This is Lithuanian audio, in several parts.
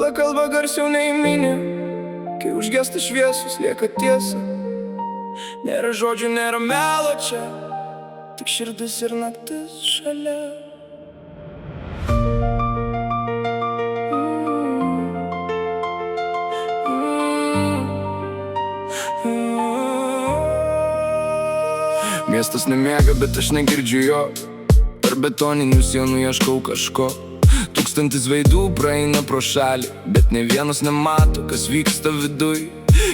Tyla kalba garsiau nei mini, kai užgesta šviesus lieka tiesa. Nėra žodžių, nėra melo čia, tik širdis ir naktis šalia. Miestas nemiega, bet aš negirdžiu jo. Per betoninių sienų ieškau kažko. Tūkstantis veidų praeina pro šalį, bet ne vienas nemato, kas vyksta viduj.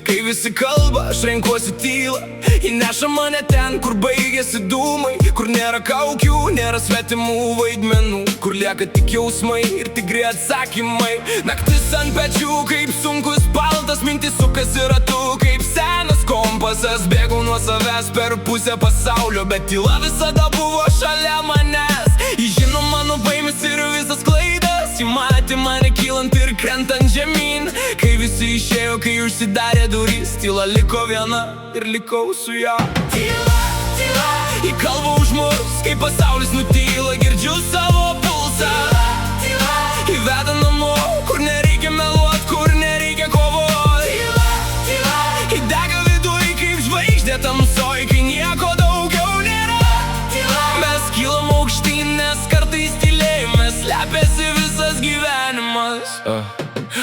Kai visi kalba, aš renkuosi tylą. Ji neša mane ten, kur baigėsi dūmai, kur nėra kaukių, nėra svetimų vaidmenų, kur lieka tik jausmai ir tikri atsakymai. Naktis ant pečių kaip sunkus baltas, mintis sukasi ratu kaip senas kompasas. Bėgau nuo savęs per pusę pasaulio, bet tyla visada buvo šalia manęs. Ji žino mano baimes ir visas klaidas, ji matė mane kylant ir krentant žemyn. Kai visi išėjo, kai užsidarė durys, tyla liko viena ir likau su ja. Tyla, tyla, į kalbą už mus, kai pasaulis nutyla, girdžiu savo pulsą. Tyla, tyla, į veda namo, kur nereikia meluot, kur nereikia kovot. Tyla, tyla, į dega viduj kaip žvaigždė tamsoj, kai nieko daugiau nėra. Tyla, mes kylam aukštyn, nes kartais tylėjime slepiasi visas gyvenimas.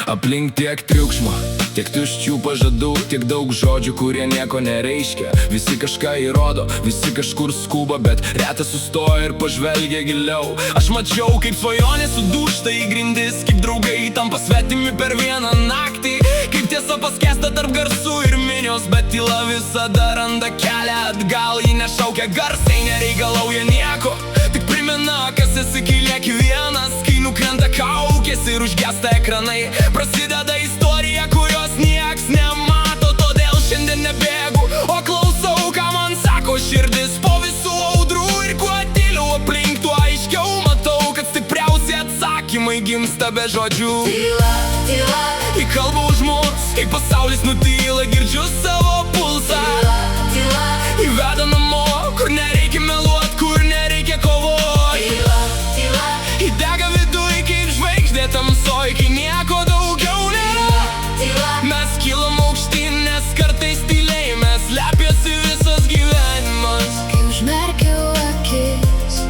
Aplink tiek triukšmo, tiek tuščių pažadų, tiek daug žodžių, kurie nieko nereiškia. Visi kažką įrodo, visi kažkur skuba, bet retas sustoja ir pažvelgia giliau. Aš mačiau, kaip svajonė sudūžta į grindis, kaip draugai tampa svetimi per vieną naktį, kaip tiesa paskęsta tarp garsų ir minios, bet tyla visada randa kelią atgal. Ji nešaukia garsiai, nereikalauja nieko, tik primena, kas esi, kai lieki vienas. Kai nukrenta kaukės ir užgesta ekranai, prasideda istorija, kurios nieks nemato. Todėl šiandien nebėgu, o klausau, ką man sako širdis. Po visų audrų ir kuo tyliau aplink, tuo aiškiau matau, kad stipriausi atsakymai gimsta be žodžių. Tyla, tyla, į kalbą už mus, kai pasaulis nutyla, girdžiu savo pulsą. Tyla, tyla, į veda namo, kur nereikia meluot, kur nereikia kovot. Tyla, tyla, į dega viduj kaip žvaigždė tamsoj, kai nieko daugiau nėra. Tyla, mes kylam aukštyn, nes kartais tylėjime slepiasi visas gyvenimas. Kai užmerkiau akis,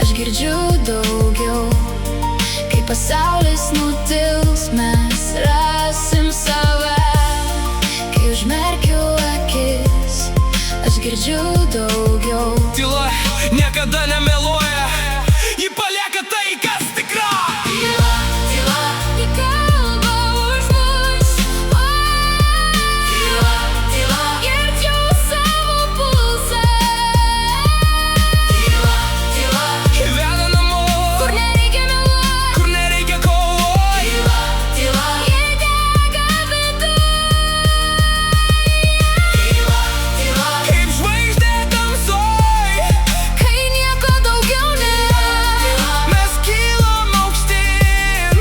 aš girdžiu daugiau. Kai pasaulis nutils, mes rasim save. Kai užmerkiau akis, aš girdžiu daugiau. Tyla niekada nemeluoja, ji palieka tai, kas tikra. Tyla, tyla, į kalbą už mus. Tyla, tyla, girdžiu savo pulsą. Tyla, tyla, Ji veda namo, kur nereikia meluot, kur nereikia kovot. tyla, tyla, ji dega viduj. Tyla, tyla, Kaip žvaigždė tamsoj, kai nieko daugiau nėra. mes kylam aukštyn,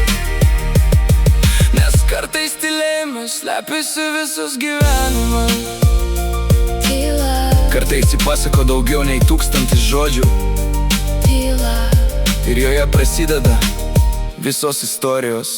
nes kartais tylėjime slepiasi visas gyvenimas. Tyla, Kartais ji pasako daugiau nei 1000 žodžių, tyla, ir joje prasideda visos istorijos